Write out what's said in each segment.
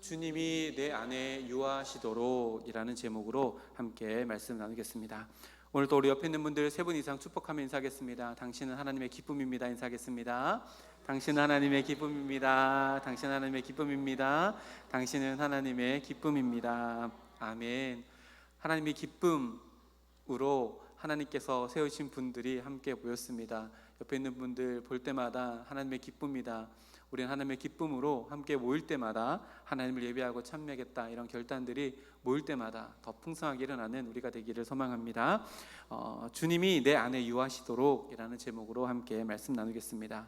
주님이 내 안에 유하시도록 이라는 제목으로 함께 말씀 나누겠습니다. 오늘도 우리 옆에 있는 분들 세 분 이상 축복하며 인사하겠습니다. 당신은 하나님의 기쁨입니다. 인사하겠습니다. 당신은 하나님의 기쁨입니다. 당신은 하나님의 기쁨입니다. 당신은 하나님의 기쁨입니다. 아멘. 하나님의 기쁨으로 하나님께서 세우신 분들이 함께 모였습니다. 옆에 있는 분들 볼 때마다 하나님의 기쁨이다, 우리는 하나님의 기쁨으로 함께 모일 때마다 하나님을 예배하고 참여하겠다, 이런 결단들이 모일 때마다 더 풍성하게 일어나는 우리가 되기를 소망합니다. 주님이 내 안에 유하시도록 이라는 제목으로 함께 말씀 나누겠습니다.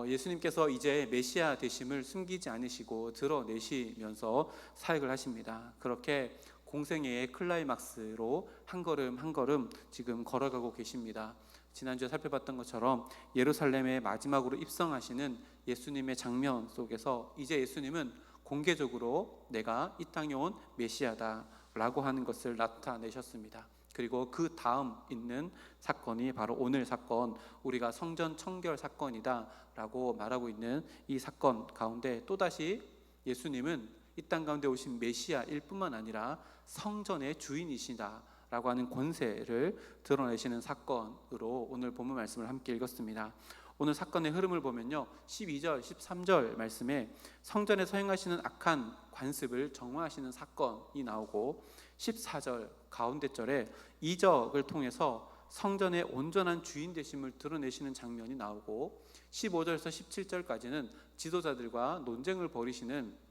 예수님께서 이제 메시아 되심을 숨기지 않으시고 드러내시면서 사역을 하십니다. 그렇게 공생애의 클라이막스로 한 걸음 한 걸음 지금 걸어가고 계십니다. 지난주에 살펴봤던 것처럼 예루살렘에 마지막으로 입성하시는 예수님의 장면 속에서 이제 예수님은 공개적으로 내가 이 땅에 온 메시아다 라고 하는 것을 나타내셨습니다. 그리고 그 다음 있는 사건이 바로 오늘 사건, 우리가 성전 청결 사건이다 라고 말하고 있는 이 사건 가운데 또다시 예수님은 이 땅 가운데 오신 메시아일 뿐만 아니라 성전의 주인이시다 라고 하는 권세를 드러내시는 사건으로 오늘 본문 말씀을 함께 읽었습니다. 오늘 사건의 흐름을 보면요, 12절, 13절 말씀에 성전에서 행하시는 악한 관습을 정화하시는 사건이 나오고, 14절 가운데 절에 이적을 통해서 성전의 온전한 주인 되심을 드러내시는 장면이 나오고, 15절에서 17절까지는 지도자들과 논쟁을 벌이시는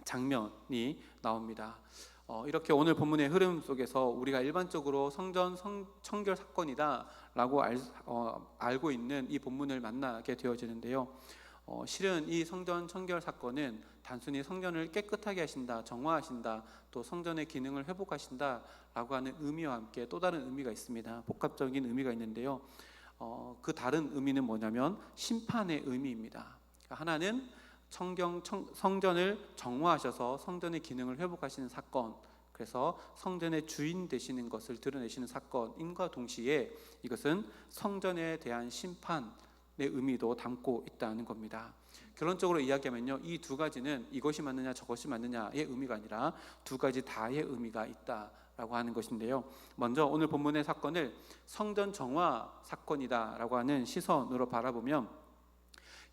장면이 나옵니다. 이렇게 오늘 본문의 흐름 속에서 우리가 일반적으로 성전 청결 사건이다 라고 알고 있는 이 본문을 만나게 되어지는데요, 실은 이 성전 청결 사건은 단순히 성전을 깨끗하게 하신다, 정화하신다, 또 성전의 기능을 회복하신다 라고 하는 의미와 함께 또 다른 의미가 있습니다. 복합적인 의미가 있는데요, 그 다른 의미는 뭐냐면 심판의 의미입니다. 하나는 성전을 정화하셔서 성전의 기능을 회복하시는 사건, 그래서 성전의 주인 되시는 것을 드러내시는 사건인과 동시에 이것은 성전에 대한 심판의 의미도 담고 있다는 겁니다. 결론적으로 이야기하면요, 이 두 가지는 이것이 맞느냐 저것이 맞느냐의 의미가 아니라 두 가지 다의 의미가 있다라고 하는 것인데요, 먼저 오늘 본문의 사건을 성전 정화 사건이다 라고 하는 시선으로 바라보면,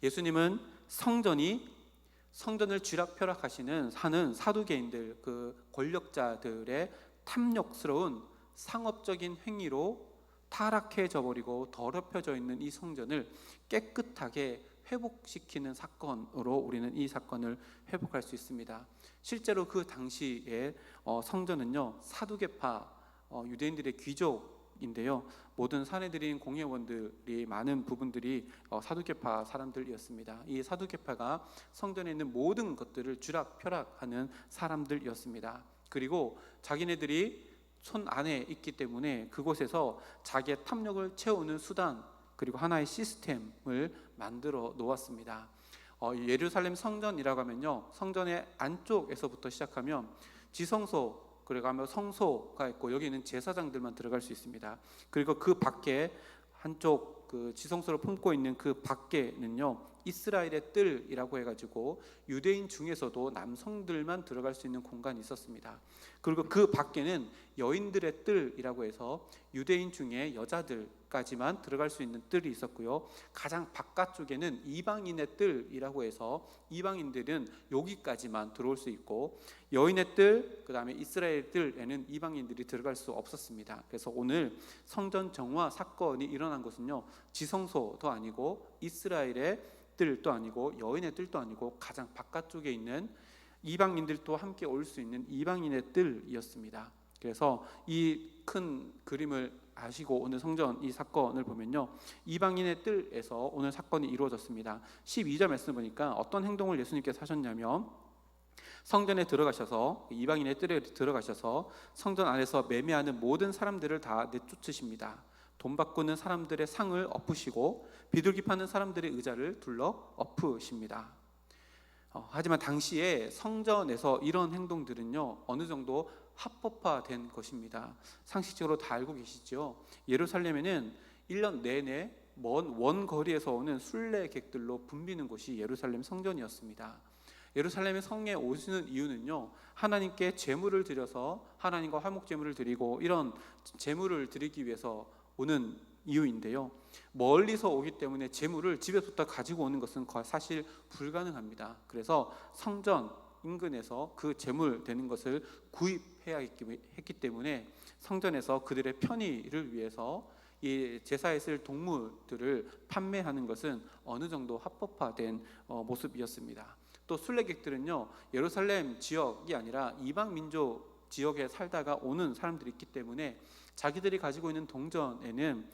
예수님은 성전을 쥐락펴락하시는 사두개인들, 그 권력자들의 탐욕스러운 상업적인 행위로 타락해져 버리고 더럽혀져 있는 이 성전을 깨끗하게 회복시키는 사건으로 우리는 이 사건을 회복할 수 있습니다. 실제로 그 당시에 성전은요, 사두개파 유대인들의 귀족인데요, 모든 사내들인 공회원들이 많은 부분들이 사두개파 사람들이었습니다. 이 사두개파가 성전에 있는 모든 것들을 쥐락펴락하는 사람들이었습니다. 그리고 자기네들이 손 안에 있기 때문에 그곳에서 자기의 탐욕을 채우는 수단, 그리고 하나의 시스템을 만들어 놓았습니다. 예루살렘 성전이라고 하면요, 성전의 안쪽에서부터 시작하면 지성소, 그리고 하면 성소가 있고 여기는 제사장들만 들어갈 수 있습니다. 그리고 그 밖에 한쪽 그 지성소를 품고 있는 그 밖에는요, 이스라엘의 뜰이라고 해가지고 유대인 중에서도 남성들만 들어갈 수 있는 공간이 있었습니다. 그리고 그 밖에는 여인들의 뜰이라고 해서 유대인 중에 여자들까지만 들어갈 수 있는 뜰이 있었고요, 가장 바깥쪽에는 이방인의 뜰이라고 해서 이방인들은 여기까지만 들어올 수 있고, 여인의 뜰, 그 다음에 이스라엘 뜰에는 이방인들이 들어갈 수 없었습니다. 그래서 오늘 성전 정화 사건이 일어난 것은요, 지성소도 아니고 이스라엘의 뜰도 아니고 여인의 뜰도 아니고 가장 바깥쪽에 있는 이방인들도 함께 올 수 있는 이방인의 뜰이었습니다. 그래서 이 큰 그림을 아시고 오늘 성전 이 사건을 보면요, 이방인의 뜰에서 오늘 사건이 이루어졌습니다. 12절 말씀 보니까 어떤 행동을 예수님께서 하셨냐면, 성전에 들어가셔서 이방인의 뜰에 들어가셔서 성전 안에서 매매하는 모든 사람들을 다 내쫓으십니다. 돈 바꾸는 사람들의 상을 엎으시고 비둘기 파는 사람들의 의자를 둘러 엎으십니다. 하지만 당시에 성전에서 이런 행동들은요, 어느 정도 합법화된 것입니다. 상식적으로 다 알고 계시죠? 예루살렘에는 1년 내내 먼 원거리에서 오는 순례객들로 붐비는 곳이 예루살렘 성전이었습니다. 예루살렘의 성에 오시는 이유는요, 하나님께 제물을 드려서 하나님과 화목 제물을 드리고 이런 제물을 드리기 위해서 오는 이유인데요, 멀리서 오기 때문에 제물을 집에부터 가지고 오는 것은 사실 불가능합니다. 그래서 성전 인근에서 그 제물 되는 것을 구입해야 했기 때문에 성전에서 그들의 편의를 위해서 이 제사에 쓸 동물들을 판매하는 것은 어느 정도 합법화된 모습이었습니다. 또 순례객들은요, 예루살렘 지역이 아니라 이방 민족 지역에 살다가 오는 사람들이 있기 때문에 자기들이 가지고 있는 동전에는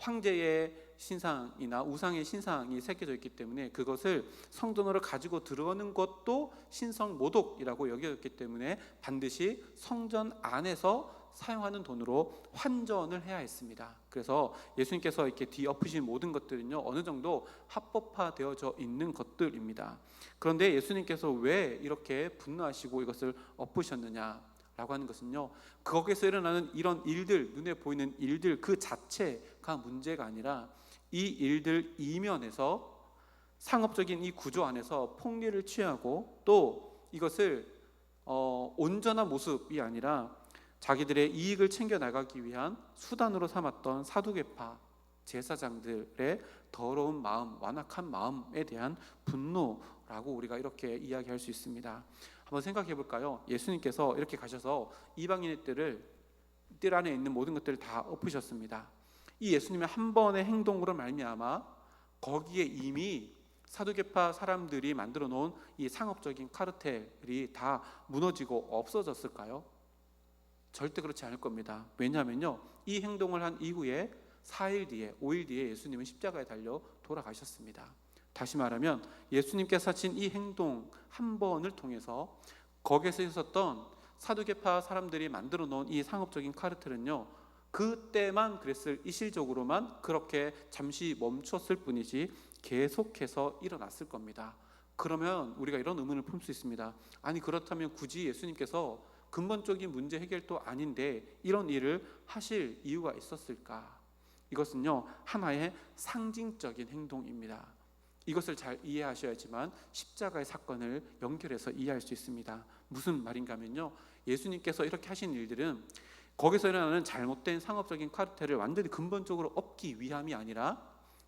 황제의 신상이나 우상의 신상이 새겨져 있기 때문에 그것을 성전으로 가지고 들어오는 것도 신성 모독이라고 여겨졌기 때문에 반드시 성전 안에서 사용하는 돈으로 환전을 해야 했습니다. 그래서 예수님께서 이렇게 뒤엎으신 모든 것들은요, 어느 정도 합법화되어져 있는 것들입니다. 그런데 예수님께서 왜 이렇게 분노하시고 이것을 엎으셨느냐 라고 하는 것은요, 거기서 일어나는 이런 일들, 눈에 보이는 일들 그 자체가 문제가 아니라 이 일들 이면에서 상업적인 이 구조 안에서 폭리를 취하고 또 이것을 온전한 모습이 아니라 자기들의 이익을 챙겨 나가기 위한 수단으로 삼았던 사두개파 제사장들의 더러운 마음, 완악한 마음에 대한 분노라고 우리가 이렇게 이야기할 수 있습니다. 한번 생각해 볼까요? 예수님께서 이렇게 가셔서 이방인의 뜰 안에 있는 모든 것들을 다 엎으셨습니다. 이 예수님의 한 번의 행동으로 말미암아 거기에 이미 사두개파 사람들이 만들어 놓은 이 상업적인 카르텔이 다 무너지고 없어졌을까요? 절대 그렇지 않을 겁니다. 왜냐하면요, 이 행동을 한 이후에 4일 뒤에 5일 뒤에 예수님은 십자가에 달려 돌아가셨습니다. 다시 말하면 예수님께서 하신 이 행동 한 번을 통해서 거기에서 있었던 사두개파 사람들이 만들어 놓은 이 상업적인 카르텔은요, 그때만 그랬을 일시적으로만 그렇게 잠시 멈췄을 뿐이지 계속해서 일어났을 겁니다. 그러면 우리가 이런 의문을 품을 수 있습니다. 아니, 그렇다면 굳이 예수님께서 근본적인 문제 해결도 아닌데 이런 일을 하실 이유가 있었을까? 이것은요, 하나의 상징적인 행동입니다. 이것을 잘 이해하셔야지만 십자가의 사건을 연결해서 이해할 수 있습니다. 무슨 말인가 하면요, 예수님께서 이렇게 하신 일들은 거기서 일어나는 잘못된 상업적인 카르텔을 완전히 근본적으로 엎기 위함이 아니라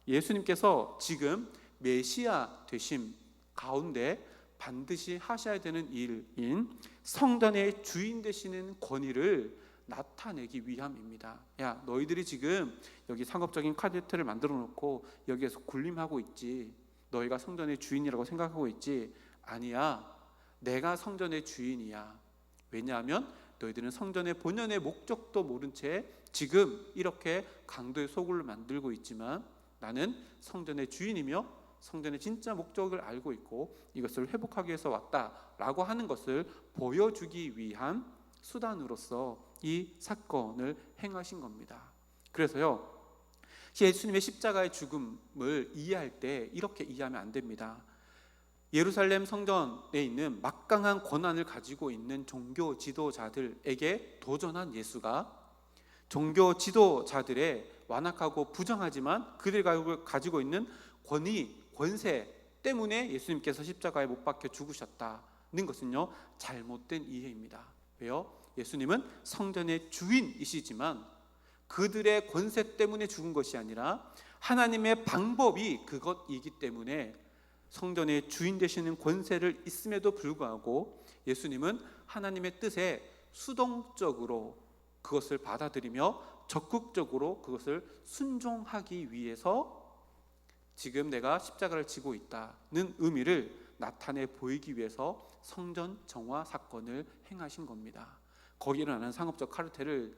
예수님께서 지금 메시아 되심 가운데 반드시 하셔야 되는 일인 성전의 주인 되시는 권위를 나타내기 위함입니다. 야, 너희들이 지금 여기 상업적인 카르텔을 만들어 놓고 여기에서 군림하고 있지, 너희가 성전의 주인이라고 생각하고 있지, 아니야, 내가 성전의 주인이야. 왜냐하면 너희들은 성전의 본연의 목적도 모른 채 지금 이렇게 강도의 소굴을 만들고 있지만 나는 성전의 주인이며 성전의 진짜 목적을 알고 있고 이것을 회복하기 위해서 왔다라고 하는 것을 보여주기 위한 수단으로서 이 사건을 행하신 겁니다. 그래서요, 예수님의 십자가의 죽음을 이해할 때 이렇게 이해하면 안 됩니다. 예루살렘 성전에 있는 막강한 권한을 가지고 있는 종교 지도자들에게 도전한 예수가 종교 지도자들의 완악하고 부정하지만 그들이 가지고 있는 권위, 권세 때문에 예수님께서 십자가에 못 박혀 죽으셨다는 것은요, 잘못된 이해입니다. 왜요? 예수님은 성전의 주인이시지만 그들의 권세 때문에 죽은 것이 아니라 하나님의 방법이 그것이기 때문에 성전의 주인 되시는 권세를 있음에도 불구하고 예수님은 하나님의 뜻에 수동적으로 그것을 받아들이며 적극적으로 그것을 순종하기 위해서 지금 내가 십자가를 지고 있다는 의미를 나타내 보이기 위해서 성전 정화 사건을 행하신 겁니다. 거기에 일어나는 상업적 카르텔을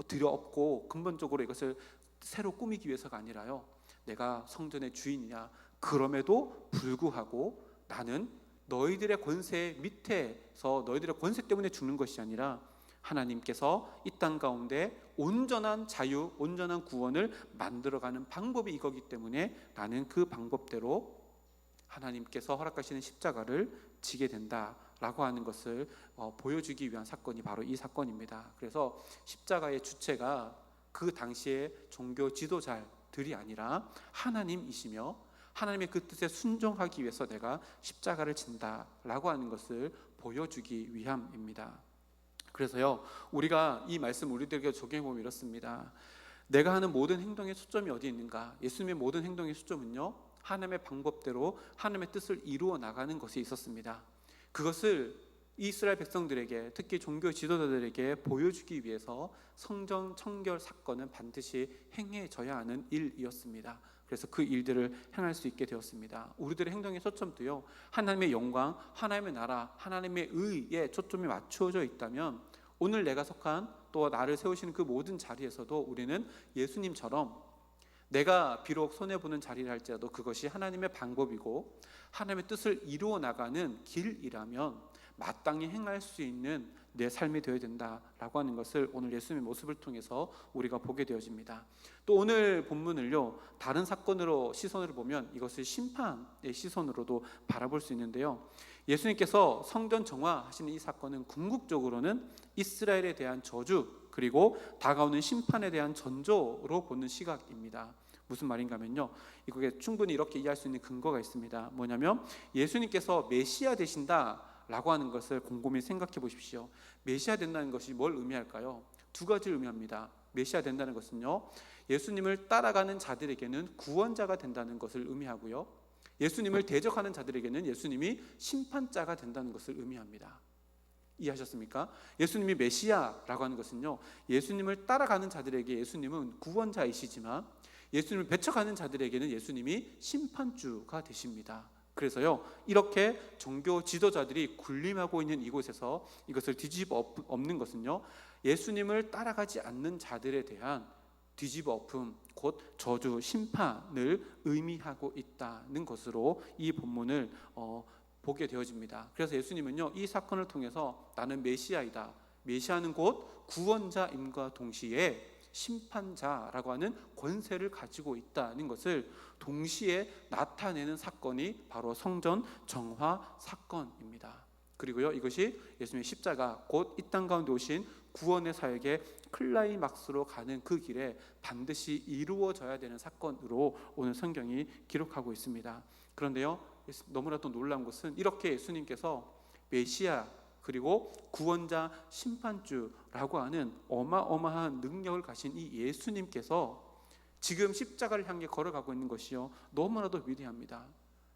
들여엎고 근본적으로 이것을 새로 꾸미기 위해서가 아니라요, 내가 성전의 주인이냐, 그럼에도 불구하고 나는 너희들의 권세 밑에서 너희들의 권세 때문에 죽는 것이 아니라 하나님께서 이 땅 가운데 온전한 자유, 온전한 구원을 만들어가는 방법이 이거기 때문에 나는 그 방법대로 하나님께서 허락하시는 십자가를 지게 된다라고 하는 것을 보여주기 위한 사건이 바로 이 사건입니다. 그래서 십자가의 주체가 그 당시의 종교 지도자들이 아니라 하나님이시며 하나님의 그 뜻에 순종하기 위해서 내가 십자가를 진다라고 하는 것을 보여주기 위함입니다. 그래서요, 우리가 이 말씀 우리들에게 적용해 보면 이렇습니다. 내가 하는 모든 행동의 초점이 어디 있는가? 예수님의 모든 행동의 초점은요, 하나님의 방법대로 하나님의 뜻을 이루어 나가는 것이 있었습니다. 그것을 이스라엘 백성들에게, 특히 종교 지도자들에게 보여주기 위해서 성전 청결 사건은 반드시 행해져야 하는 일이었습니다. 그래서 그 일들을 행할 수 있게 되었습니다. 우리들의 행동의 초점도요, 하나님의 영광, 하나님의 나라, 하나님의 의에 초점이 맞추어져 있다면 오늘 내가 속한 또 나를 세우시는 그 모든 자리에서도 우리는 예수님처럼 내가 비록 손해보는 자리를 할지라도 그것이 하나님의 방법이고 하나님의 뜻을 이루어 나가는 길이라면 마땅히 행할 수 있는 내 삶이 되어야 된다라고 하는 것을 오늘 예수님의 모습을 통해서 우리가 보게 되어집니다. 또 오늘 본문을요, 다른 사건으로 시선으로 보면 이것을 심판의 시선으로도 바라볼 수 있는데요, 예수님께서 성전 정화하시는 이 사건은 궁극적으로는 이스라엘에 대한 저주 그리고 다가오는 심판에 대한 전조로 보는 시각입니다. 무슨 말인가 하면요, 이게 충분히 이렇게 이해할 수 있는 근거가 있습니다. 뭐냐면 예수님께서 메시아 되신다 라고 하는 것을 곰곰이 생각해 보십시오. 메시아 된다는 것이 뭘 의미할까요? 두 가지를 의미합니다. 메시아 된다는 것은요, 예수님을 따라가는 자들에게는 구원자가 된다는 것을 의미하고요, 예수님을 대적하는 자들에게는 예수님이 심판자가 된다는 것을 의미합니다. 이해하셨습니까? 예수님이 메시아라고 하는 것은요, 예수님을 따라가는 자들에게 예수님은 구원자이시지만 예수님을 배척하는 자들에게는 예수님이 심판주가 되십니다. 그래서요, 이렇게 종교 지도자들이 군림하고 있는 이곳에서 이것을 뒤집어 엎는 것은요, 예수님을 따라가지 않는 자들에 대한 뒤집어 엎음, 곧 저주, 심판을 의미하고 있다는 것으로 이 본문을 보게 되어집니다. 그래서 예수님은요, 이 사건을 통해서 나는 메시아이다, 메시아는 곧 구원자임과 동시에 심판자라고 하는 권세를 가지고 있다는 것을 동시에 나타내는 사건이 바로 성전 정화 사건입니다. 그리고요, 이것이 예수님의 십자가, 곧 이 땅 가운데 오신 구원의 사역의 클라이막스로 가는 그 길에 반드시 이루어져야 되는 사건으로 오늘 성경이 기록하고 있습니다. 그런데요, 너무나도 놀라운 것은 이렇게 예수님께서 메시아 그리고 구원자, 심판주라고 하는 어마어마한 능력을 가신 이 예수님께서 지금 십자가를 향해 걸어가고 있는 것이요, 너무나도 위대합니다.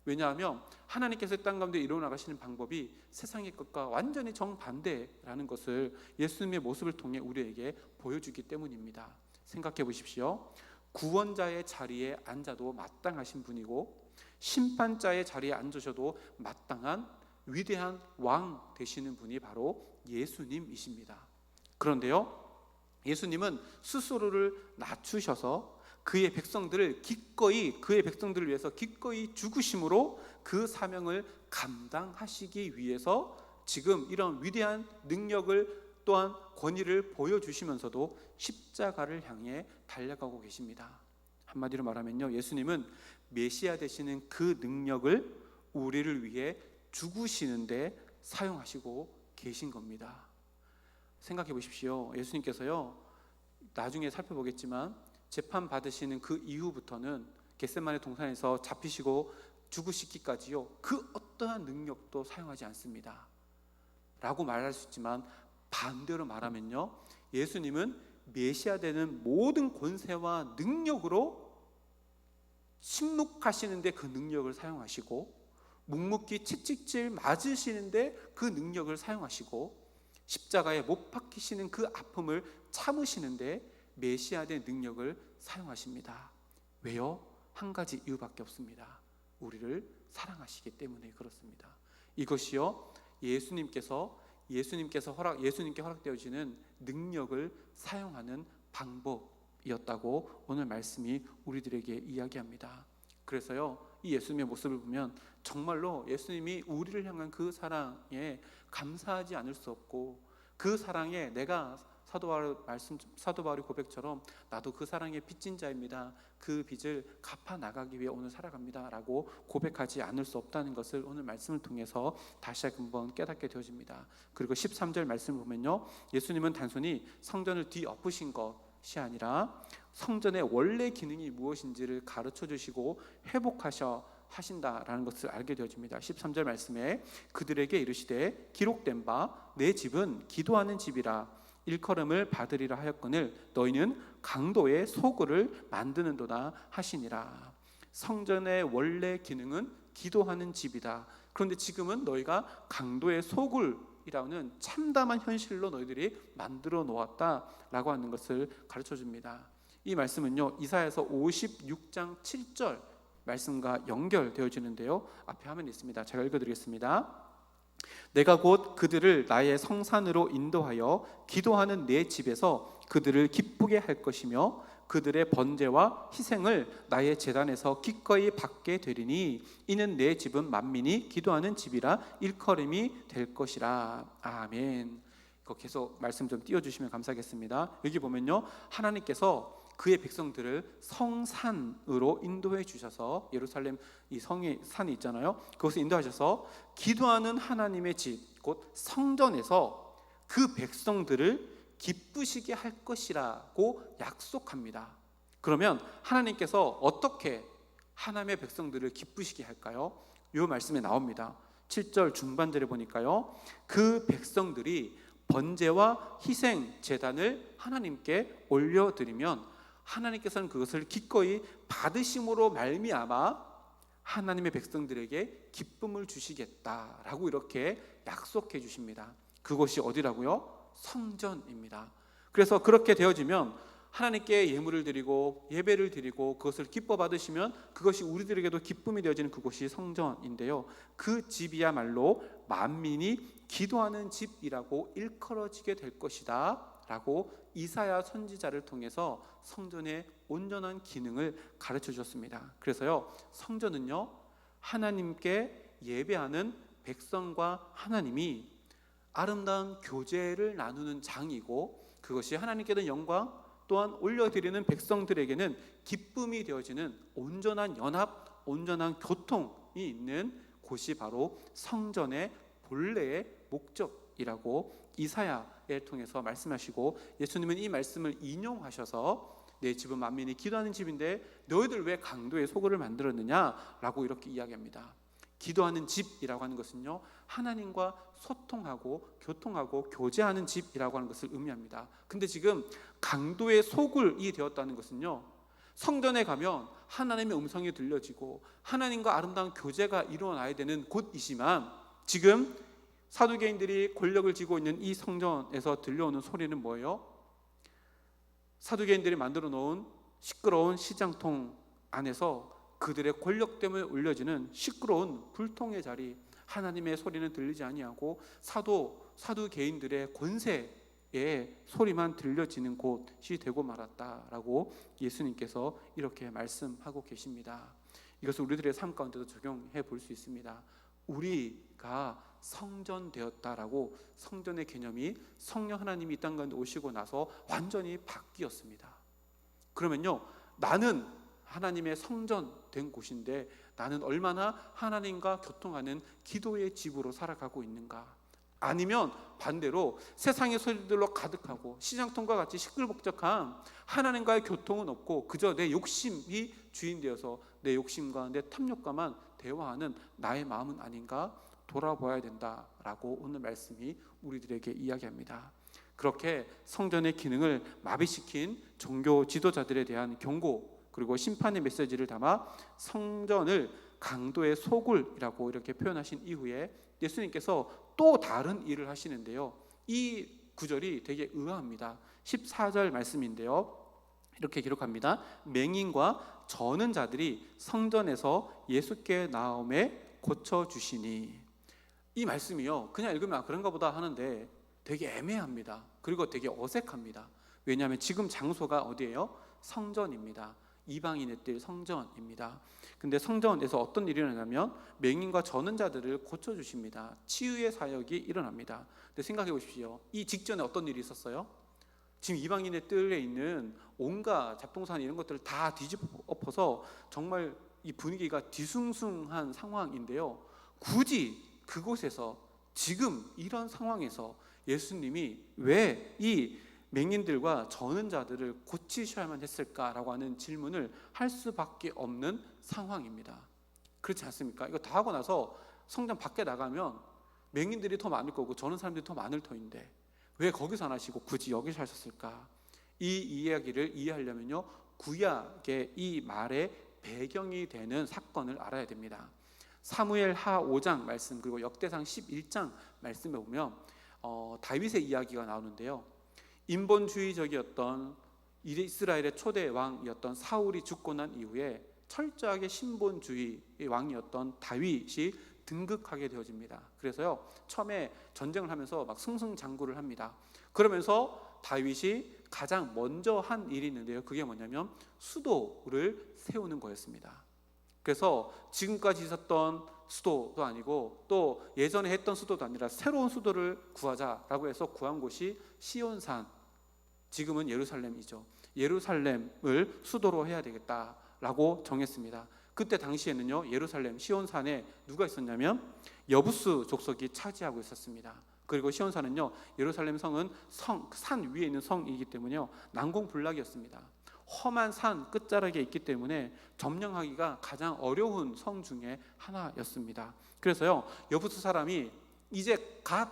왜냐하면 하나님께서 땅 가운데 이루어 나가시는 방법이 세상의 것과 완전히 정반대라는 것을 예수님의 모습을 통해 우리에게 보여주기 때문입니다. 생각해 보십시오. 구원자의 자리에 앉아도 마땅하신 분이고 심판자의 자리에 앉으셔도 마땅한 위대한 왕 되시는 분이 바로 예수님이십니다. 그런데요, 예수님은 스스로를 낮추셔서 그의 백성들을 위해서 기꺼이 죽으심으로 그 사명을 감당하시기 위해서 지금 이런 위대한 능력을 또한 권위를 보여주시면서도 십자가를 향해 달려가고 계십니다. 한마디로 말하면요, 예수님은 메시아 되시는 그 능력을 우리를 위해 죽으시는데 사용하시고 계신 겁니다. 생각해 보십시오. 예수님께서요, 나중에 살펴보겠지만 재판 받으시는 그 이후부터는 겟세마네 동산에서 잡히시고 죽으시기까지요, 그 어떠한 능력도 사용하지 않습니다 라고 말할 수 있지만, 반대로 말하면요, 예수님은 메시아 되는 모든 권세와 능력으로 침묵하시는데 그 능력을 사용하시고, 묵묵히 채찍질 맞으시는데 그 능력을 사용하시고, 십자가에 못 박히시는 그 아픔을 참으시는데 메시아의 능력을 사용하십니다. 왜요? 한 가지 이유밖에 없습니다. 우리를 사랑하시기 때문에 그렇습니다. 이것이요, 예수님께 허락되어지는 능력을 사용하는 방법이었다고 오늘 말씀이 우리들에게 이야기합니다. 그래서요, 이 예수님의 모습을 보면 정말로 예수님이 우리를 향한 그 사랑에 감사하지 않을 수 없고, 그 사랑에 내가 사도 바울의 고백처럼 나도 그 사랑의 빚진 자입니다, 그 빚을 갚아 나가기 위해 오늘 살아갑니다 라고 고백하지 않을 수 없다는 것을 오늘 말씀을 통해서 다시 한번 깨닫게 되어집니다. 그리고 13절 말씀을 보면요, 예수님은 단순히 성전을 뒤엎으신 것이 아니라 성전의 원래 기능이 무엇인지를 가르쳐 주시고 회복하셔 하신다라는 것을 알게 되어집니다. 13절 말씀에 그들에게 이르시되 기록된 바 내 집은 기도하는 집이라 일컬음을 받으리라 하였거늘 너희는 강도의 소굴을 만드는도다 하시니라. 성전의 원래 기능은 기도하는 집이다. 그런데 지금은 너희가 강도의 소굴이라는 참담한 현실로 너희들이 만들어 놓았다라고 하는 것을 가르쳐 줍니다. 이 말씀은요 이사야서 56장 7절 말씀과 연결되어지는데요, 앞에 화면에 있습니다. 제가 읽어드리겠습니다. 내가 곧 그들을 나의 성산으로 인도하여 기도하는 내 집에서 그들을 기쁘게 할 것이며 그들의 번제와 희생을 나의 제단에서 기꺼이 받게 되리니 이는 내 집은 만민이 기도하는 집이라 일컬음이 될 것이라. 아멘. 이거 계속 말씀 좀 띄워주시면 감사하겠습니다. 여기 보면요, 하나님께서 그의 백성들을 성산으로 인도해 주셔서, 예루살렘 이 성의 산이 있잖아요, 그것을 인도하셔서 기도하는 하나님의 집, 곧 성전에서 그 백성들을 기쁘시게 할 것이라고 약속합니다. 그러면 하나님께서 어떻게 하나님의 백성들을 기쁘시게 할까요? 이 말씀에 나옵니다. 7절 중반절에 보니까요, 그 백성들이 번제와 희생 제단을 하나님께 올려드리면 하나님께서는 그것을 기꺼이 받으심으로 말미암아 하나님의 백성들에게 기쁨을 주시겠다라고 이렇게 약속해 주십니다. 그것이 어디라고요? 성전입니다. 그래서 그렇게 되어지면 하나님께 예물을 드리고 예배를 드리고 그것을 기뻐 받으시면 그것이 우리들에게도 기쁨이 되어지는 그곳이 성전인데요, 그 집이야말로 만민이 기도하는 집이라고 일컬어지게 될 것이다 라고 이사야 선지자를 통해서 성전의 온전한 기능을 가르쳐 주셨습니다. 그래서요, 성전은요 하나님께 예배하는 백성과 하나님이 아름다운 교제를 나누는 장이고, 그것이 하나님께는 영광, 또한 올려드리는 백성들에게는 기쁨이 되어지는 온전한 연합, 온전한 교통이 있는 곳이 바로 성전의 본래의 목적이라고 이사야를 통해서 말씀하시고, 예수님은 이 말씀을 인용하셔서 내 집은 만민이 기도하는 집인데 너희들 왜 강도의 소굴을 만들었느냐라고 이렇게 이야기합니다. 기도하는 집이라고 하는 것은요, 하나님과 소통하고 교통하고 교제하는 집이라고 하는 것을 의미합니다. 근데 지금 강도의 소굴이 되었다는 것은요, 성전에 가면 하나님의 음성이 들려지고 하나님과 아름다운 교제가 일어나야 되는 곳이지만 지금 사두개인들이 권력을 쥐고 있는 이 성전에서 들려오는 소리는 뭐예요? 사두개인들이 만들어 놓은 시끄러운 시장통 안에서 그들의 권력 때문에 울려지는 시끄러운 불통의 자리, 하나님의 소리는 들리지 아니하고 사두개인들의 권세의 소리만 들려지는 곳이 되고 말았다라고 예수님께서 이렇게 말씀하고 계십니다. 이것을 우리들의 삶 가운데도 적용해 볼 수 있습니다. 우리가 성전 되었다라고, 성전의 개념이 성령 하나님이 이 땅 가운데 오시고 나서 완전히 바뀌었습니다. 그러면요, 나는 하나님의 성전 된 곳인데 나는 얼마나 하나님과 교통하는 기도의 집으로 살아가고 있는가? 아니면 반대로 세상의 소리들로 가득하고 시장통과 같이 시끌벅적한 하나님과의 교통은 없고 그저 내 욕심이 주인 되어서 내 욕심과 내 탐욕과만 대화하는 나의 마음은 아닌가 돌아보아야 된다라고 오늘 말씀이 우리들에게 이야기합니다. 그렇게 성전의 기능을 마비시킨 종교 지도자들에 대한 경고, 그리고 심판의 메시지를 담아 성전을 강도의 소굴이라고 이렇게 표현하신 이후에 예수님께서 또 다른 일을 하시는데요, 이 구절이 되게 의아합니다. 14절 말씀인데요, 이렇게 기록합니다. 맹인과 저는 자들이 성전에서 예수께 나옴에 고쳐주시니. 이 말씀이요, 그냥 읽으면 그런가 보다 하는데 되게 애매합니다. 그리고 되게 어색합니다. 왜냐하면 지금 장소가 어디예요? 성전입니다. 이방인의 뜰 성전입니다. 근데 성전에서 어떤 일이 일어나냐면 맹인과 저는 자들을 고쳐주십니다. 치유의 사역이 일어납니다. 근데 생각해 보십시오. 이 직전에 어떤 일이 있었어요? 지금 이방인의 뜰에 있는 온갖 잡동사니 이런 것들을 다 뒤집어 엎어서 정말 이 분위기가 뒤숭숭한 상황인데요, 굳이 그곳에서 지금 이런 상황에서 예수님이 왜 이 맹인들과 저는 자들을 고치셔야만 했을까라고 하는 질문을 할 수밖에 없는 상황입니다. 그렇지 않습니까? 이거 다 하고 나서 성전 밖에 나가면 맹인들이 더 많을 거고 저는 사람들이 더 많을 터인데 왜 거기서 안 하시고 굳이 여기서 하셨을까? 이 이야기를 이해하려면요, 구약의 이 말의 배경이 되는 사건을 알아야 됩니다. 사무엘하 5장 말씀, 그리고 역대상 11장 말씀에 보면 다윗의 이야기가 나오는데요, 인본주의적이었던 이스라엘의 초대 왕이었던 사울이 죽고 난 이후에 철저하게 신본주의 왕이었던 다윗이 등극하게 되어집니다. 그래서요, 처음에 전쟁을 하면서 막 승승장구를 합니다. 그러면서 다윗이 가장 먼저 한 일이 있는데요, 그게 뭐냐면 수도를 세우는 거였습니다. 그래서 지금까지 있었던 수도도 아니고 또 예전에 했던 수도도 아니라 새로운 수도를 구하자라고 해서 구한 곳이 시온산, 지금은 예루살렘이죠. 예루살렘을 수도로 해야 되겠다라고 정했습니다. 그때 당시에는요, 예루살렘 시온산에 누가 있었냐면 여부스 족속이 차지하고 있었습니다. 그리고 시온산은요, 예루살렘 성은 산 위에 있는 성이기 때문에요, 난공불락이었습니다. 험한 산 끝자락에 있기 때문에 점령하기가 가장 어려운 성 중에 하나였습니다. 그래서요, 여부스 사람이 이제 갓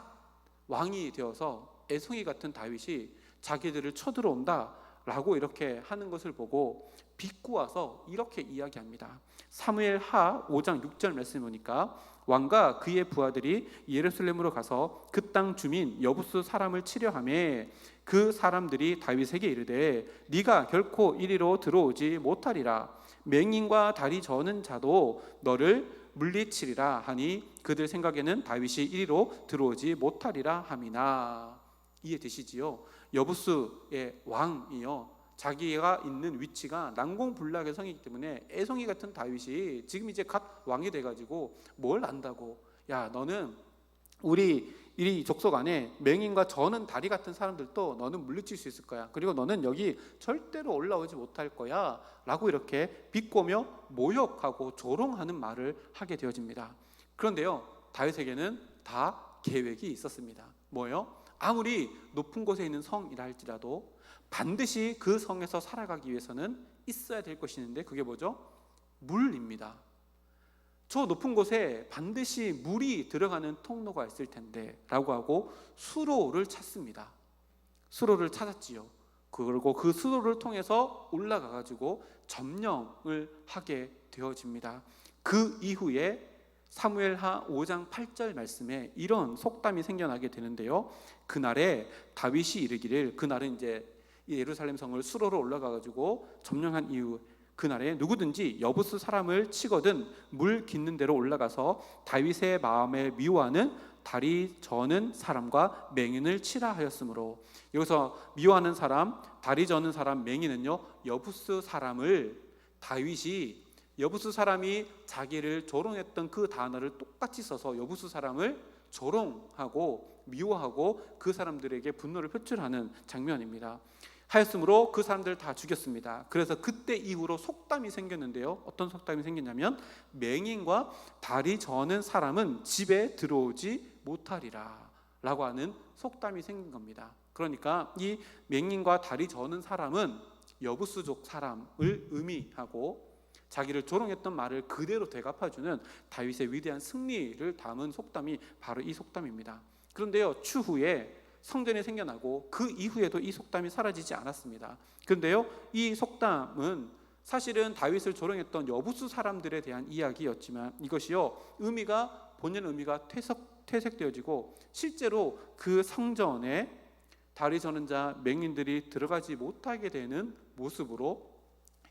왕이 되어서 애송이 같은 다윗이 자기들을 쳐들어온다 라고 이렇게 하는 것을 보고 비꼬아서 이렇게 이야기합니다. 사무엘하 5장 6절 말씀 보니까 왕과 그의 부하들이 예루살렘으로 가서 그 땅 주민 여부스 사람을 치려하며 그 사람들이 다윗에게 이르되 네가 결코 이리로 들어오지 못하리라. 맹인과 다리 저는 자도 너를 물리치리라 하니 그들 생각에는 다윗이 이리로 들어오지 못하리라 함이나. 이해되시지요? 여부스의 왕이요, 자기가 있는 위치가 난공불락의 성이기 때문에 애송이 같은 다윗이 지금 이제 갓 왕이 돼가지고 뭘 안다고, 야 너는 우리 이 족속 안에 맹인과 저는 다리 같은 사람들도 너는 물리칠 수 있을 거야. 그리고 너는 여기 절대로 올라오지 못할 거야 라고 이렇게 비꼬며 모욕하고 조롱하는 말을 하게 되어집니다. 그런데요, 다윗에게는 다 계획이 있었습니다. 뭐예요? 아무리 높은 곳에 있는 성이라 할지라도 반드시 그 성에서 살아가기 위해서는 있어야 될 것이 있는데 그게 뭐죠? 물입니다. 저 높은 곳에 반드시 물이 들어가는 통로가 있을 텐데 라고 하고 수로를 찾습니다. 수로를 찾았지요. 그리고 그 수로를 통해서 올라가 가지고 점령을 하게 되어집니다. 그 이후에 사무엘하 5장 8절 말씀에 이런 속담이 생겨나게 되는데요, 그날에 다윗이 이르기를, 그날은 이제 예루살렘 성을 수로로 올라가 가지고 점령한 이후 그날에 누구든지 여부스 사람을 치거든 물 깃는 데로 올라가서 다윗의 마음에 미워하는 다리 저는 사람과 맹인을 치라 하였으므로, 여기서 미워하는 사람, 다리 저는 사람, 맹인은요, 여부스 사람을 다윗이 여부스 사람이 자기를 조롱했던 그 단어를 똑같이 써서 여부스 사람을 조롱하고 미워하고 그 사람들에게 분노를 표출하는 장면입니다. 하였으므로 그 사람들을 다 죽였습니다. 그래서 그때 이후로 속담이 생겼는데요, 어떤 속담이 생겼냐면 맹인과 다리 저는 사람은 집에 들어오지 못하리라 라고 하는 속담이 생긴 겁니다. 그러니까 이 맹인과 다리 저는 사람은 여부스족 사람을 의미하고 자기를 조롱했던 말을 그대로 되갚아주는 다윗의 위대한 승리를 담은 속담이 바로 이 속담입니다. 그런데요, 추후에 성전이 생겨나고 그 이후에도 이 속담이 사라지지 않았습니다. 그런데요, 이 속담은 사실은 다윗을 조롱했던 여부수 사람들에 대한 이야기였지만 이것이요, 본연 의미가 퇴색되어지고 실제로 그 성전에 다리 저는 자 맹인들이 들어가지 못하게 되는 모습으로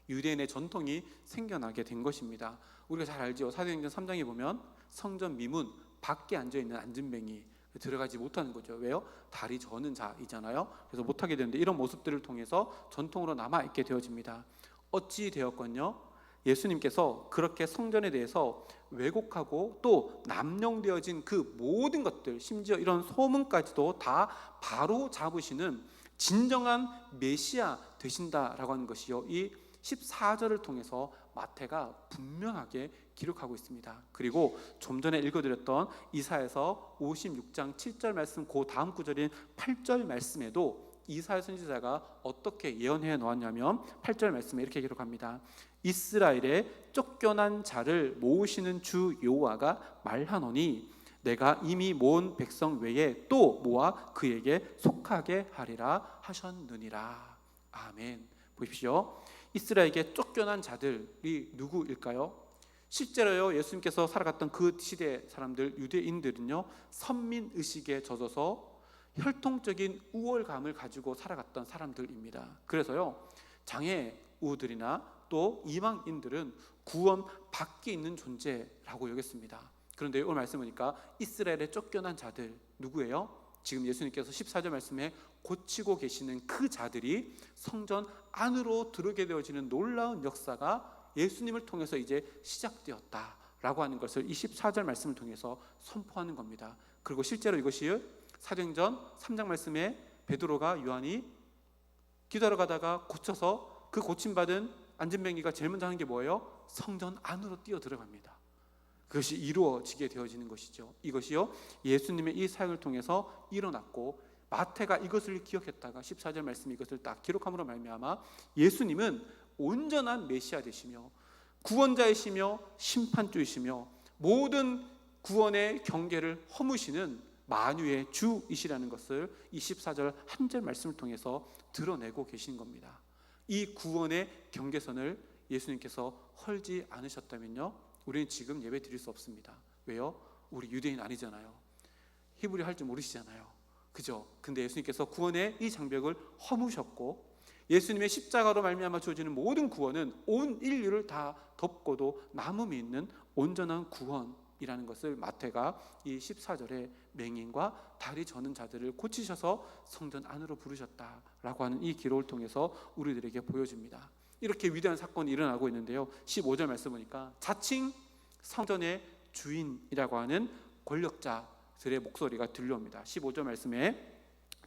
유대인의 전통이 생겨나게 된 것입니다. 우리가 잘 알죠. 사도행전 3장에 보면 성전 미문 밖에 앉아있는 앉은뱅이 들어가지 못하는 거죠. 왜요? 다리 저는 자이잖아요. 그래서 못하게 되는데 이런 모습들을 통해서 전통으로 남아있게 되어집니다. 어찌 되었건요, 예수님께서 그렇게 성전에 대해서 왜곡하고 또 남용되어진 그 모든 것들, 심지어 이런 소문까지도 다 바로 잡으시는 진정한 메시아 되신다라고 하는 것이요, 이 14절을 통해서 마태가 분명하게 기록하고 있습니다. 그리고 좀 전에 읽어드렸던 이사야서 56장 7절 말씀, 그 다음 구절인 8절 말씀에도 이사야 선지자가 어떻게 예언해 놓았냐면 8절 말씀에 이렇게 기록합니다. 이스라엘의 쫓겨난 자를 모으시는 주 여호와가 말하노니 내가 이미 모은 백성 외에 또 모아 그에게 속하게 하리라 하셨느니라. 아멘. 보십시오. 이스라엘에게 쫓겨난 자들이 누구일까요? 실제로요, 예수님께서 살아갔던 그 시대 사람들, 유대인들은요, 선민의식에 젖어서 혈통적인 우월감을 가지고 살아갔던 사람들입니다. 그래서요, 장애우들이나 또 이방인들은 구원 밖에 있는 존재라고 여겼습니다. 그런데 오늘 말씀 보니까 이스라엘에 쫓겨난 자들 누구예요? 지금 예수님께서 14절 말씀에 고치고 계시는 그 자들이 성전 안으로 들어오게 되어지는 놀라운 역사가 예수님을 통해서 이제 시작되었다라고 하는 것을 이 14절 말씀을 통해서 선포하는 겁니다. 그리고 실제로 이것이 사도행전 3장 말씀에 베드로가 요한이 기도하러 가다가 고쳐서 그 고침받은 안진뱅이가 제일 먼저 하는 게 뭐예요? 성전 안으로 뛰어 들어갑니다. 그것이 이루어지게 되어지는 것이죠. 이것이요, 예수님의 이 사역을 통해서 일어났고, 마태가 이것을 기억했다가 14절 말씀 이것을 딱 기록함으로 말미암아 예수님은 온전한 메시아 되시며 구원자이시며 심판주이시며 모든 구원의 경계를 허무시는 만유의 주이시라는 것을 이 14절 한 절 말씀을 통해서 드러내고 계신 겁니다. 이 구원의 경계선을 예수님께서 헐지 않으셨다면요, 우리는 지금 예배 드릴 수 없습니다. 왜요? 우리 유대인 아니잖아요. 히브리 할 줄 모르시잖아요. 그죠? 근데 예수님께서 구원의 이 장벽을 허무셨고, 예수님의 십자가로 말미암아 주어지는 모든 구원은 온 인류를 다 덮고도 남음이 있는 온전한 구원이라는 것을 마태가 이 14절에 맹인과 다리 저는 자들을 고치셔서 성전 안으로 부르셨다라고 하는 이 기록을 통해서 우리들에게 보여줍니다. 이렇게 위대한 사건이 일어나고 있는데요, 15절 말씀 보니까 자칭 성전의 주인이라고 하는 권력자들의 목소리가 들려옵니다. 15절 말씀에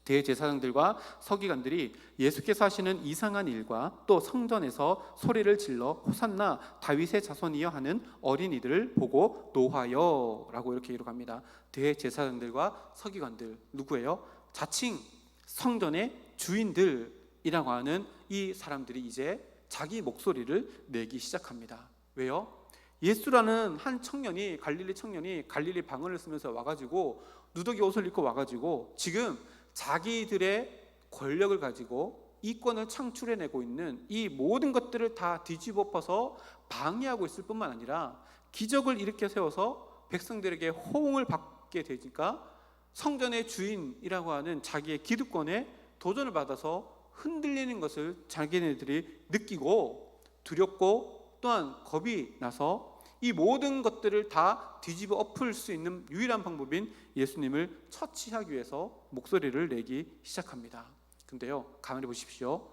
대제사장들과 서기관들이 예수께서 하시는 이상한 일과 또 성전에서 소리를 질러 호산나 다윗의 자손이여 하는 어린이들을 보고 노하여 라고 이렇게 기록합니다. 대제사장들과 서기관들 누구예요? 자칭 성전의 주인들이라고 하는 이 사람들이 이제 자기 목소리를 내기 시작합니다. 왜요? 예수라는 한 청년이, 갈릴리 청년이 갈릴리 방언을 쓰면서 와가지고 누더기 옷을 입고 와가지고 지금 자기들의 권력을 가지고 이권을 창출해내고 있는 이 모든 것들을 다 뒤집어 엎어서 방해하고 있을 뿐만 아니라 기적을 일으켜 세워서 백성들에게 호응을 받게 되니까 성전의 주인이라고 하는 자기의 기득권에 도전을 받아서 흔들리는 것을 자기네들이 느끼고 두렵고 또한 겁이 나서 이 모든 것들을 다 뒤집어 엎을 수 있는 유일한 방법인 예수님을 처치하기 위해서 목소리를 내기 시작합니다. 근데요, 가만히 보십시오.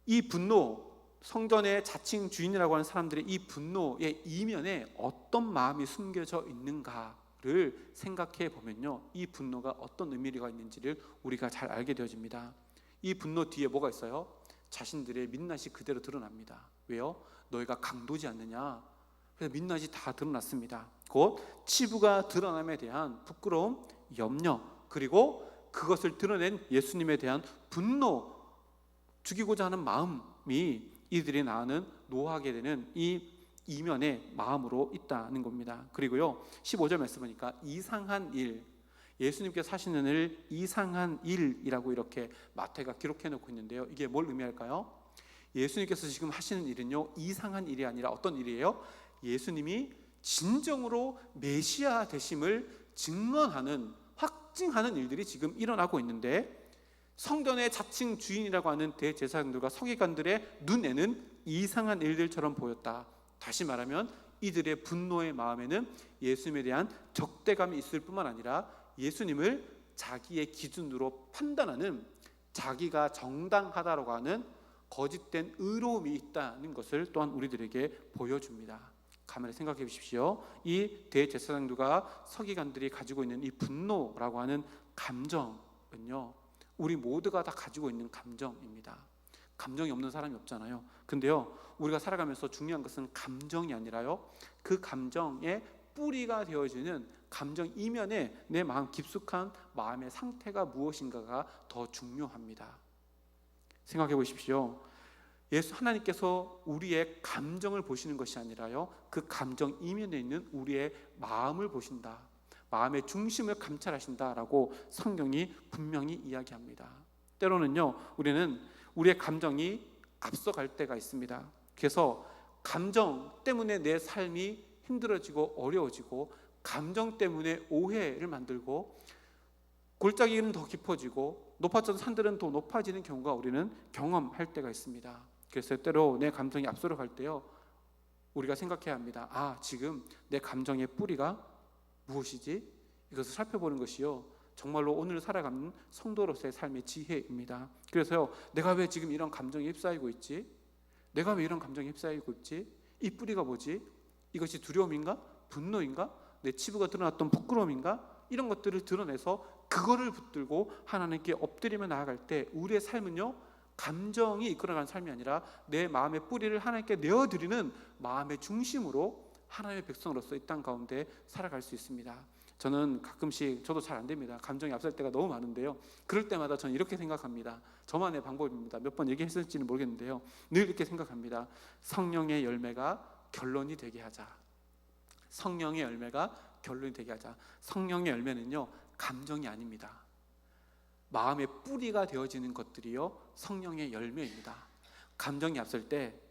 이 분노, 성전의 자칭 주인이라고 하는 사람들의 이 분노의 이면에 어떤 마음이 숨겨져 있는가를 생각해 보면요, 이 분노가 어떤 의미가 있는지를 우리가 잘 알게 되어집니다. 이 분노 뒤에 뭐가 있어요? 자신들의 민낯이 그대로 드러납니다. 왜요? 너희가 강도지 않느냐? 그래서 민낯이 다 드러났습니다. 곧 치부가 드러남에 대한 부끄러움, 염려, 그리고 그것을 드러낸 예수님에 대한 분노, 죽이고자 하는 마음이 이들이 낳는 노하게 되는 이 이면의 마음으로 있다는 겁니다. 그리고요, 15절 말씀 보니까 이상한 일, 예수님께서 하시는 일, 이상한 일이라고 이렇게 마태가 기록해 놓고 있는데요, 이게 뭘 의미할까요? 예수님께서 지금 하시는 일은요, 이상한 일이 아니라 어떤 일이에요? 예수님이 진정으로 메시아 되심을 증언하는, 확증하는 일들이 지금 일어나고 있는데, 성전의 자칭 주인이라고 하는 대제사장들과 서기관들의 눈에는 이상한 일들처럼 보였다. 다시 말하면 이들의 분노의 마음에는 예수님에 대한 적대감이 있을 뿐만 아니라 예수님을 자기의 기준으로 판단하는, 자기가 정당하다라고 하는 거짓된 의로움이 있다는 것을 또한 우리들에게 보여줍니다. 가만히 생각해 보십시오. 이 대제사장들과 서기관들이 가지고 있는 이 분노라고 하는 감정은요, 우리 모두가 다 가지고 있는 감정입니다. 감정이 없는 사람이 없잖아요. 근데요, 우리가 살아가면서 중요한 것은 감정이 아니라요, 그 감정에 뿌리가 되어지는 감정 이면에 내 마음 깊숙한 마음의 상태가 무엇인가가 더 중요합니다. 생각해 보십시오. 하나님께서 우리의 감정을 보시는 것이 아니라요, 그 감정 이면에 있는 우리의 마음을 보신다, 마음의 중심을 감찰하신다라고 성경이 분명히 이야기합니다. 때로는요, 우리는 우리의 감정이 앞서갈 때가 있습니다. 그래서 감정 때문에 내 삶이 힘들어지고 어려워지고, 감정 때문에 오해를 만들고, 골짜기는 더 깊어지고 높아졌던 산들은 더 높아지는 경우가 우리는 경험할 때가 있습니다. 그래서 때로 내 감정이 앞서러 갈 때요, 우리가 생각해야 합니다. 지금 내 감정의 뿌리가 무엇이지? 이것을 살펴보는 것이요, 정말로 오늘 살아가는 성도로서의 삶의 지혜입니다. 그래서요, 내가 왜 지금 이런 감정에 휩싸이고 있지? 내가 왜 이런 감정에 휩싸이고 있지? 이 뿌리가 뭐지? 이것이 두려움인가? 분노인가? 내 치부가 드러났던 부끄러움인가? 이런 것들을 드러내서 그거를 붙들고 하나님께 엎드리며 나아갈 때 우리의 삶은요, 감정이 이끌어가는 삶이 아니라 내 마음의 뿌리를 하나님께 내어드리는 마음의 중심으로 하나님의 백성으로서 이 땅 가운데 살아갈 수 있습니다. 저는 가끔씩, 저도 잘 안 됩니다. 감정이 앞설 때가 너무 많은데요, 그럴 때마다 저는 이렇게 생각합니다. 저만의 방법입니다. 몇 번 얘기했을지는 모르겠는데요, 늘 이렇게 생각합니다. 성령의 열매가 결론이 되게 하자. 성령의 열매가 결론이 되게 하자. 성령의 열매는요, 감정이 아닙니다. 마음의 뿌리가 되어지는 것들이요, 성령의 열매입니다. 감정이 앞설 때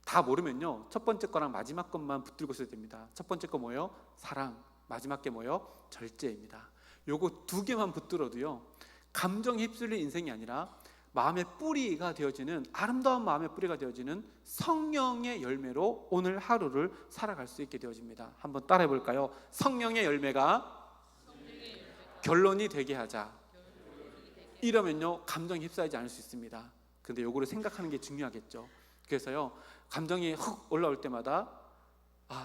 다 모르면요, 첫 번째 거랑 마지막 것만 붙들고 있어야 됩니다. 첫 번째 거 뭐예요? 사랑. 마지막 게 뭐예요? 절제입니다. 요거 두 개만 붙들어도요, 감정에 휩쓸린 인생이 아니라 마음의 뿌리가 되어지는, 아름다운 마음의 뿌리가 되어지는 성령의 열매로 오늘 하루를 살아갈 수 있게 되어집니다. 한번 따라해 볼까요? 성령의 열매가 결론이 되게 하자. 이러면요, 감정에 휩싸이지 않을 수 있습니다. 근데 요거를 생각하는 게 중요하겠죠. 그래서요, 감정이 훅 올라올 때마다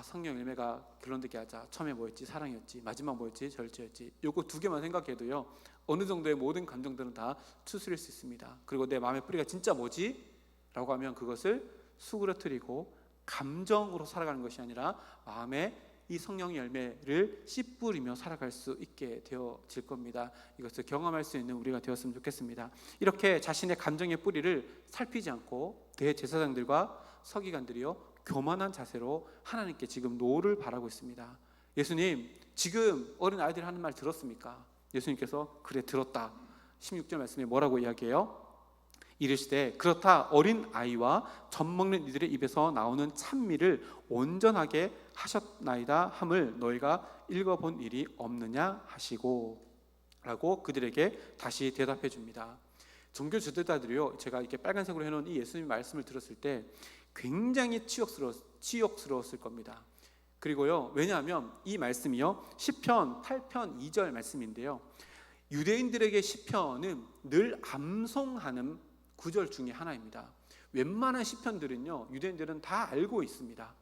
성령 열매가 결론되게 하자. 처음에 뭐였지? 사랑이었지. 마지막 뭐였지? 절제였지. 요거 두 개만 생각해도요, 어느 정도의 모든 감정들은 다 추스릴 수 있습니다. 그리고 내 마음의 뿌리가 진짜 뭐지? 라고 하면 그것을 수그러뜨리고 감정으로 살아가는 것이 아니라 마음의 이 성령의 열매를 씨 뿌리며 살아갈 수 있게 되어질 겁니다. 이것을 경험할 수 있는 우리가 되었으면 좋겠습니다. 이렇게 자신의 감정의 뿌리를 살피지 않고 대제사장들과 서기관들이요, 교만한 자세로 하나님께 지금 노를 바라고 있습니다. 예수님, 지금 어린 아이들이 하는 말 들었습니까? 예수님께서 그래, 들었다. 16절 말씀에 뭐라고 이야기해요? 이르시되 그렇다, 어린 아이와 젖 먹는 이들의 입에서 나오는 찬미를 온전하게 하셨나이다 함을 너희가 읽어본 일이 없느냐 하시고, 라고 그들에게 다시 대답해 줍니다. 종교 지도자들이요, 제가 이렇게 빨간색으로 해놓은 이 예수님 말씀을 들었을 때 굉장히 치욕스러웠을 겁니다. 그리고요, 왜냐하면 이 말씀이요, 시편 8편 2절 말씀인데요, 유대인들에게 시편은 늘 암송하는 구절 중에 하나입니다. 웬만한 시편들은요, 유대인들은 다 알고 있습니다.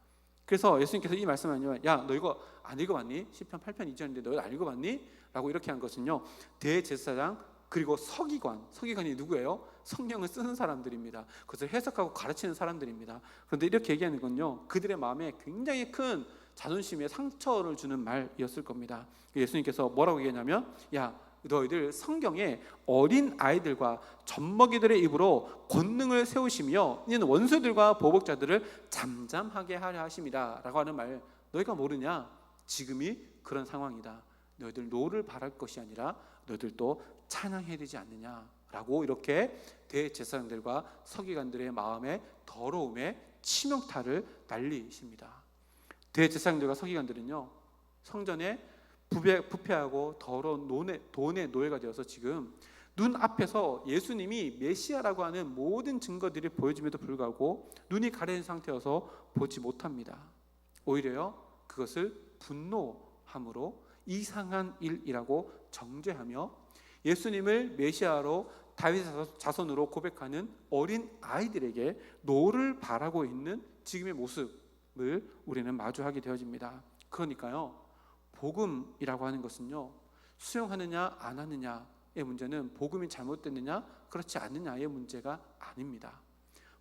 그래서 예수님께서 이 말씀을 하면, 야, 너 이거 안 읽어봤니? 시편 8편 2절인데 너 안 읽어봤니? 라고 이렇게 한 것은요, 대제사장 그리고 서기관이 누구예요? 성령을 쓰는 사람들입니다. 그것을 해석하고 가르치는 사람들입니다. 그런데 이렇게 얘기하는 건요, 그들의 마음에 굉장히 큰 자존심에 상처를 주는 말이었을 겁니다. 예수님께서 뭐라고 얘기했냐면, 야, 너희들 성경에 어린 아이들과 젖먹이들의 입으로 권능을 세우시며 이는 원수들과 보복자들을 잠잠하게 하려 하심이다 라고 하는 말, 너희가 모르냐? 지금이 그런 상황이다. 너희들 노를 바랄 것이 아니라 너희들도 찬양해야 되지 않느냐라고 이렇게 대제사장들과 서기관들의 마음의 더러움에 치명타를 날리십니다. 대제사장들과 서기관들은요, 성전에 부패하고 더러운 돈의 노예가 되어서 지금 눈앞에서 예수님이 메시아라고 하는 모든 증거들이 보여짐에도 불구하고 눈이 가려진 상태여서 보지 못합니다. 오히려요, 그것을 분노함으로 이상한 일이라고 정죄하며 예수님을 메시아로 다윗 자손으로 고백하는 어린 아이들에게 노를 바라고 있는 지금의 모습을 우리는 마주하게 되어집니다. 그러니까요, 복음이라고 하는 것은요, 수용하느냐 안 하느냐의 문제는 복음이 잘못됐느냐 그렇지 않느냐의 문제가 아닙니다.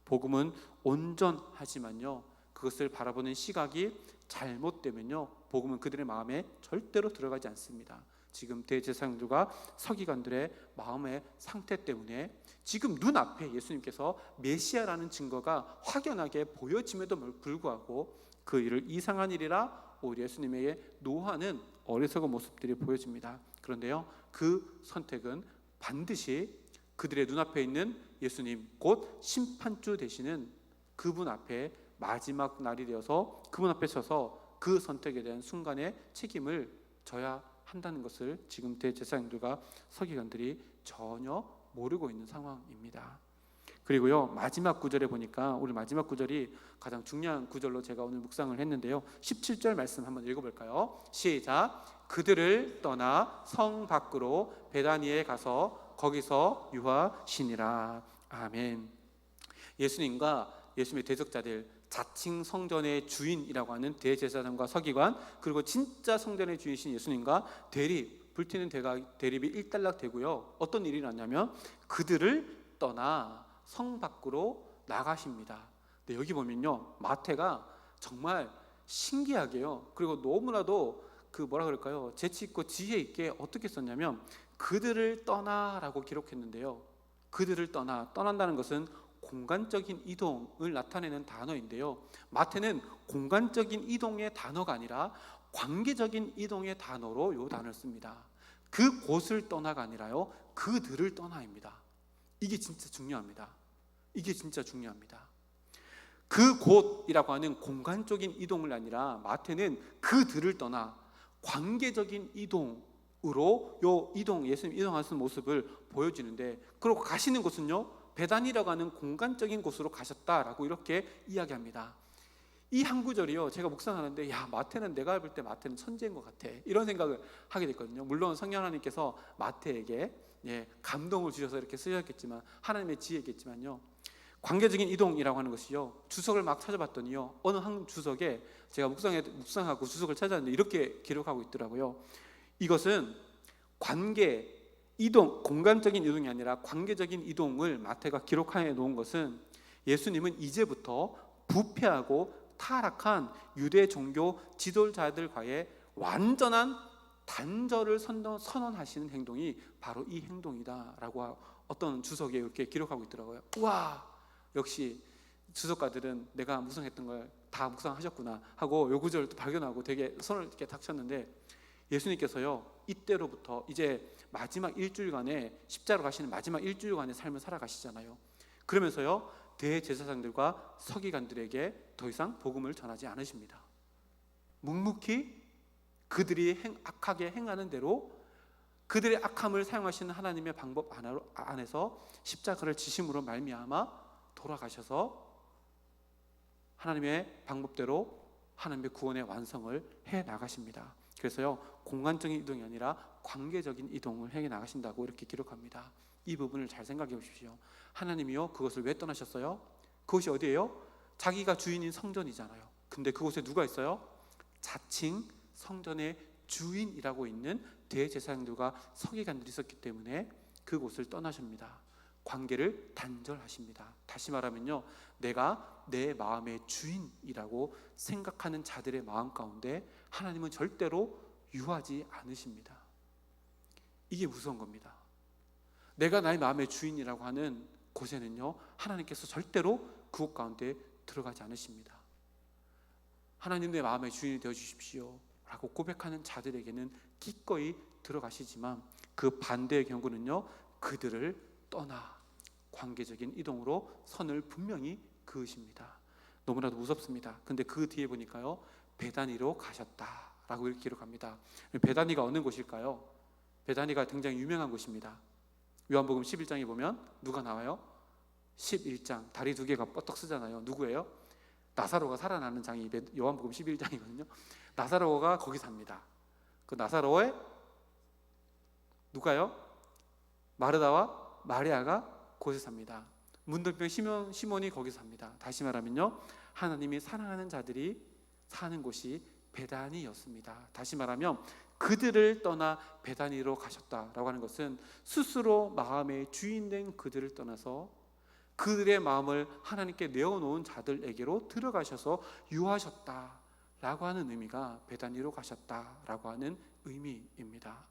복음은 온전하지만요, 그것을 바라보는 시각이 잘못되면요, 복음은 그들의 마음에 절대로 들어가지 않습니다. 지금 대제사장들과 서기관들의 마음의 상태 때문에 지금 눈앞에 예수님께서 메시아라는 증거가 확연하게 보여짐에도 불구하고 그 일을 이상한 일이라 오히려 예수님에게 노하는 어리석은 모습들이 보여집니다. 그런데요, 그 선택은 반드시 그들의 눈앞에 있는 예수님, 곧 심판주 되시는 그분 앞에 마지막 날이 되어서 그분 앞에 서서 그 선택에 대한 순간의 책임을 져야 한다는 것을 지금 대제사장들과 서기관들이 전혀 모르고 있는 상황입니다. 그리고요, 마지막 구절에 보니까 오늘 마지막 구절이 가장 중요한 구절로 제가 오늘 묵상을 했는데요, 17절 말씀 한번 읽어볼까요? 시작. 그들을 떠나 성 밖으로 베다니에 가서 거기서 유하시니라. 아멘. 예수님과 예수님의 대적자들, 자칭 성전의 주인이라고 하는 대제사장과 서기관, 그리고 진짜 성전의 주인이신 예수님과 불티는 대립이 일단락되고요, 어떤 일이 났냐면 그들을 떠나 성 밖으로 나가십니다. 근데 여기 보면요, 마태가 정말 신기하게요, 그리고 너무나도 뭐라 그럴까요, 재치 있고 지혜 있게 어떻게 썼냐면 그들을 떠나라고 기록했는데요, 그들을 떠난다는 것은 공간적인 이동을 나타내는 단어인데요, 마태는 공간적인 이동의 단어가 아니라 관계적인 이동의 단어로 이 단어를 씁니다. 그 곳을 떠나가 아니라요, 그들을 떠나입니다. 이게 진짜 중요합니다. 이게 진짜 중요합니다. 그 곳이라고 하는 공간적인 이동을 아니라 마태는 그들을 떠나 관계적인 이동으로 예수님 이동하시는 모습을 보여주는데, 그리고 가시는 곳은요, 베단이라고 하는 공간적인 곳으로 가셨다라고 이렇게 이야기합니다. 이 한 구절이요, 제가 묵상하는데 마태는, 내가 볼 때 마태는 천재인 것 같아, 이런 생각을 하게 됐거든요. 물론 성령 하나님께서 마태에게 감동을 주셔서 이렇게 쓰셨겠지만, 하나님의 지혜겠지만요, 관계적인 이동이라고 하는 것이요, 주석을 막 찾아봤더니요, 어느 한 주석에 제가 묵상하고 주석을 찾았는데 이렇게 기록하고 있더라고요. 이것은 공간적인 이동이 아니라 관계적인 이동을 마태가 기록해 놓은 것은, 예수님은 이제부터 부패하고 타락한 유대 종교 지도자들과의 완전한 단절을 선언하시는 행동이 바로 이 행동이다라고 어떤 주석에 이렇게 기록하고 있더라고요. 와, 역시 주석가들은 내가 묵상했던 걸 다 묵상하셨구나 하고 요 구절을 또 발견하고 되게 손을 이렇게 탁 쳤는데, 예수님께서요, 이때로부터 이제 마지막 일주일간의 십자가로 가시는 마지막 일주일간의 삶을 살아가시잖아요. 그러면서요, 대제사장들과 서기관들에게 더 이상 복음을 전하지 않으십니다. 묵묵히 그들이 악하게 행하는 대로 그들의 악함을 사용하시는 하나님의 방법 안에서 십자가를 지심으로 말미암아 돌아가셔서 하나님의 방법대로 하나님의 구원의 완성을 해 나가십니다. 그래서요, 공간적인 이동이 아니라 관계적인 이동을 해 나가신다고 이렇게 기록합니다. 이 부분을 잘 생각해 보십시오. 하나님이요, 그것을 왜 떠나셨어요? 그것이 어디예요? 자기가 주인인 성전이잖아요. 근데 그곳에 누가 있어요? 자칭 성전의 주인이라고 있는 대제사장들과 서기관들이 있었기 때문에 그곳을 떠나십니다. 관계를 단절하십니다. 다시 말하면요, 내가 내 마음의 주인이라고 생각하는 자들의 마음 가운데 하나님은 절대로 유하지 않으십니다. 이게 무서운 겁니다. 내가 나의 마음의 주인이라고 하는 곳에는요, 하나님께서 절대로 그곳 가운데 들어가지 않으십니다. 하나님, 내 마음의 주인이 되어 주십시오 라고 고백하는 자들에게는 기꺼이 들어가시지만, 그 반대의 경우는요, 그들을 떠나 관계적인 이동으로 선을 분명히 그으십니다. 너무나도 무섭습니다. 근데 그 뒤에 보니까요, 베다니로 가셨다라고 이렇게 기록합니다. 베다니가 어느 곳일까요? 베다니가 굉장히 유명한 곳입니다. 요한복음 11장에 보면 누가 나와요? 11장 다리 두 개가 뻗떡 쓰잖아요. 누구예요? 나사로가 살아나는 장이 요한복음 11장이거든요. 나사로가 거기 삽니다. 그 나사로에 누가요? 마르다와 마리아가 거기서 삽니다. 문둥병 시몬이 거기서 삽니다. 다시 말하면요, 하나님이 사랑하는 자들이 사는 곳이 베다니였습니다. 다시 말하면 그들을 떠나 베다니로 가셨다라고 하는 것은 스스로 마음의 주인된 그들을 떠나서 그들의 마음을 하나님께 내어놓은 자들에게로 들어가셔서 유하셨다, 라고 하는 의미가 베다니로 가셨다라고 하는 의미입니다.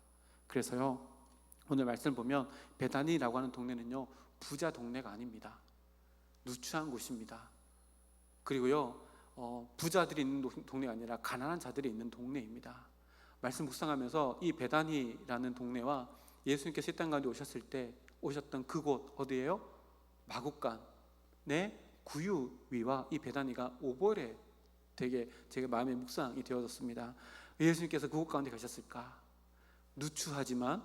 그래서요, 오늘 말씀 보면 베다니라고 하는 동네는요, 부자 동네가 아닙니다. 누추한 곳입니다. 그리고요, 부자들이 있는 동네가 아니라 가난한 자들이 있는 동네입니다. 말씀 묵상하면서 이 베다니라는 동네와 예수님께서 이 땅 가운데 오셨을 때 오셨던 그곳 어디예요? 마국간의 구유 위와 이 베다니가 오버랩 되게 제가 마음의 묵상이 되어졌습니다. 왜 예수님께서 그곳 가운데 가셨을까? 누추하지만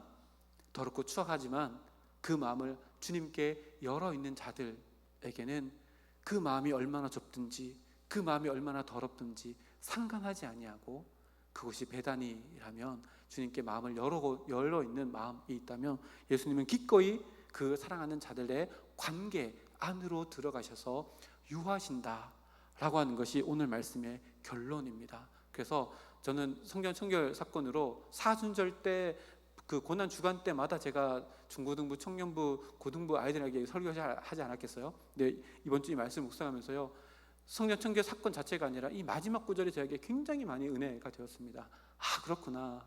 더럽고 추악하지만 그 마음을 주님께 열어 있는 자들에게는 그 마음이 얼마나 좁든지 그 마음이 얼마나 더럽든지 상관하지 아니하고, 그것이 베다니라면 주님께 마음을 열어 있는 마음이 있다면 예수님은 기꺼이 그 사랑하는 자들의 관계 안으로 들어가셔서 유하신다라고 하는 것이 오늘 말씀의 결론입니다. 그래서 저는 성경 청결 사건으로 사순절 때 그 고난 주간 때마다 제가 중고등부, 청년부, 고등부 아이들에게 설교하지 않았겠어요? 근데 이번 주에 말씀 묵상하면서요, 성경 청결 사건 자체가 아니라 이 마지막 구절이 저에게 굉장히 많이 은혜가 되었습니다. 아, 그렇구나.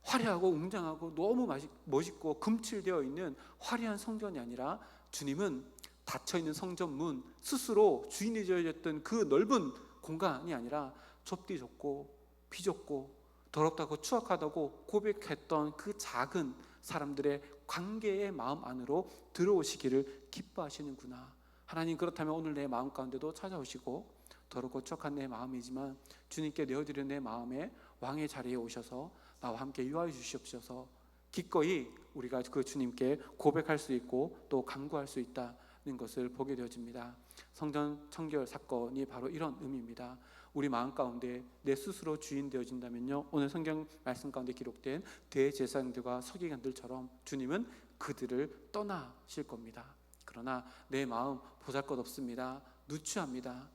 화려하고 웅장하고 너무 멋있고 금칠되어 있는 화려한 성전이 아니라 주님은 닫혀있는 성전문 스스로 주인이 되어졌던 그 넓은 공간이 아니라 좁디 좁고 비좁고 더럽다고 추악하다고 고백했던 그 작은 사람들의 관계의 마음 안으로 들어오시기를 기뻐하시는구나. 하나님, 그렇다면 오늘 내 마음 가운데도 찾아오시고 더럽고 추악한 내 마음이지만 주님께 내어드리는 내 마음에 왕의 자리에 오셔서 나와 함께 유하여 주시옵소서. 기꺼이 우리가 그 주님께 고백할 수 있고 또 간구할 수 있다는 것을 보게 되어집니다. 성전 청결 사건이 바로 이런 의미입니다. 우리 마음 가운데 내 스스로 주인 되어진다면요, 오늘 성경 말씀 가운데 기록된 대제사장들과 서기관들처럼 주님은 그들을 떠나실 겁니다. 그러나 내 마음 보잘것없습니다. 누추합니다.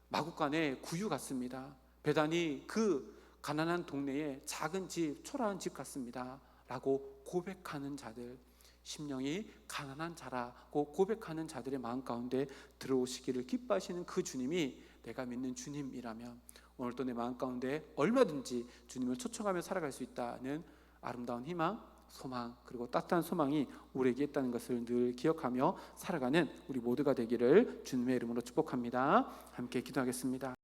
마국간의 구유 같습니다. 베다니 그 가난한 동네에 작은 집, 초라한 집 같습니다 라고 고백하는 자들, 심령이 가난한 자라고 고백하는 자들의 마음 가운데 들어오시기를 기뻐하시는 그 주님이 내가 믿는 주님이라면 오늘도 내 마음 가운데 얼마든지 주님을 초청하며 살아갈 수 있다는 아름다운 희망, 소망, 그리고 따뜻한 소망이 우리에게 있다는 것을 늘 기억하며 살아가는 우리 모두가 되기를 주님의 이름으로 축복합니다. 함께 기도하겠습니다.